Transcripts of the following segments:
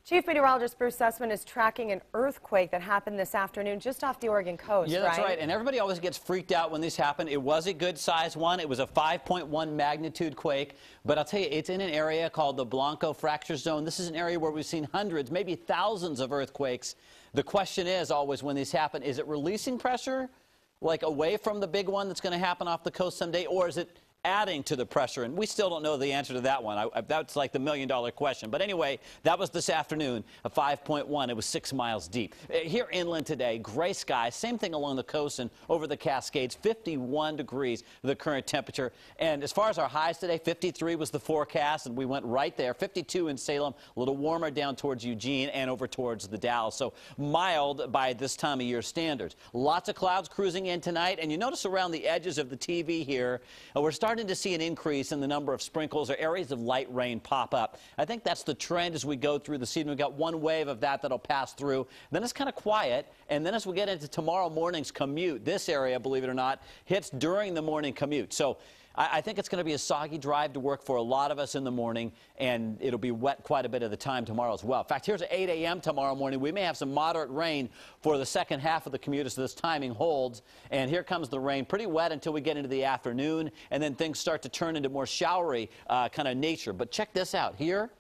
Chief Meteorologist Bruce Sussman is tracking an earthquake that happened this afternoon just off the Oregon coast, Yeah, that's right. And everybody always gets freaked out when these happen. It was a good size one. It was a 5.1 magnitude quake. But I'll tell you, it's in an area called the Blanco Fracture Zone. This is an area where we've seen hundreds, maybe thousands of earthquakes. The question is always when these happen, is it releasing pressure, like away from the big one that's going to happen off the coast someday, or is it adding to the pressure? And we still don't know the answer to that one. That's like the million-dollar question. But anyway, that was this afternoon, a 5.1. It was 6 miles deep. Here inland today, gray skies, same thing along the coast and over the Cascades, 51 degrees the current temperature. And as far as our highs today, 53 was the forecast, and we went right there. 52 in Salem, a little warmer down towards Eugene and over towards the Dalles. So mild by this time of year standards. Lots of clouds cruising in tonight, and you notice around the edges of the TV here, we're starting to see an increase in the number of sprinkles or areas of light rain pop up. I think that's the trend as we go through the season. We've got one wave of that'll pass through. Then it's kind of quiet, and then as we get into tomorrow morning's commute, this area, believe it or not, hits during the morning commute. So I think it's going to be a soggy drive to work for a lot of us in the morning, and it'll be wet quite a bit of the time tomorrow as well. In fact, here's at 8 a.m. tomorrow morning. We may have some moderate rain for the second half of the commute as this timing holds. And here comes the rain, pretty wet until we get into the afternoon, and then things start to turn into more showery kind of nature. But check this out. Here,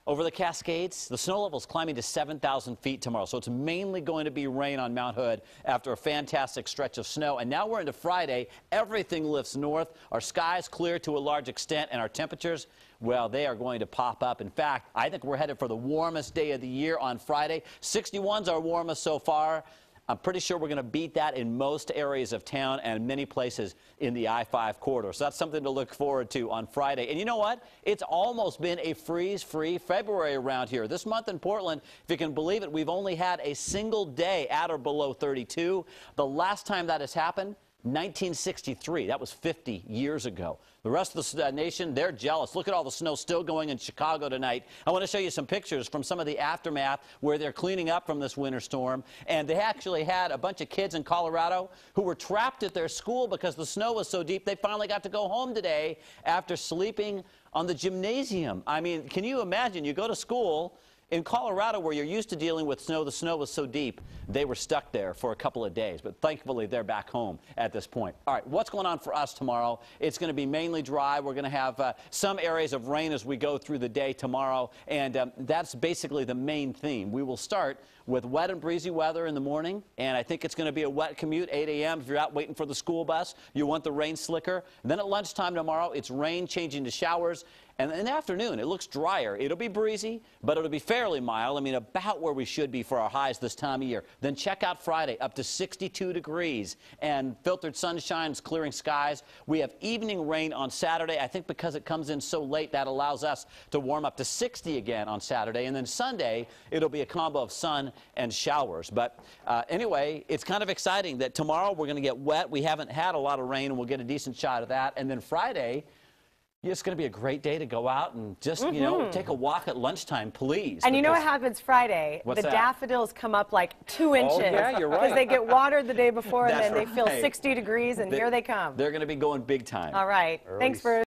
over the Cascades, the snow level is climbing to 7,000 feet tomorrow. So it's mainly going to be rain on Mount Hood after a fantastic stretch of snow. And now we're into Friday. Everything lifts north. Our skies clear to a large extent, and our temperatures, well, they are going to pop up. In fact, I think we're headed for the warmest day of the year on Friday. 61's our warmest so far. I'm pretty sure we're going to beat that in most areas of town and many places in the I-5 corridor. So that's something to look forward to on Friday. And you know what? It's almost been a freeze-free February around here. This month in Portland, if you can believe it, we've only had a single day at or below 32. The last time that has happened, 1963. That was 50 years ago. The rest of the nation, they're jealous. Look at all the snow still going in Chicago tonight. I want to show you some pictures from some of the aftermath where they're cleaning up from this winter storm. And they actually had a bunch of kids in Colorado who were trapped at their school because the snow was so deep they finally got to go home today after sleeping on the gymnasium. I mean, can you imagine? You go to school in Colorado, where you're used to dealing with snow, the snow was so deep, they were stuck there for a couple of days. But thankfully, they're back home at this point. All right, what's going on for us tomorrow? It's going to be mainly dry. We're going to have some areas of rain as we go through the day tomorrow, and that's basically the main theme. We will start with wet and breezy weather in the morning, and I think it's going to be a wet commute, 8 a.m. If you're out waiting for the school bus, you want the rain slicker. And then at lunchtime tomorrow, it's rain changing to showers. And in the afternoon, it looks drier. It'll be breezy, but it'll be fairly mild. I mean, about where we should be for our highs this time of year. Then check out Friday, up to 62 degrees and filtered sunshine, clearing skies. We have evening rain on Saturday. I think because it comes in so late, that allows us to warm up to 60 again on Saturday. And then Sunday, it'll be a combo of sun and showers. But anyway, it's kind of exciting that tomorrow we're going to get wet. We haven't had a lot of rain, and we'll get a decent shot of that. And then Friday, it's going to be a great day to go out and just, you know, take a walk at lunchtime, please. And you know what happens Friday? What's the that? Daffodils come up like 2 inches. Oh, yeah, you're right. Because they get watered the day before, and That's then they feel right. 60 degrees, and here they come. They're going to be going big time. All right. Thanks, Bruce.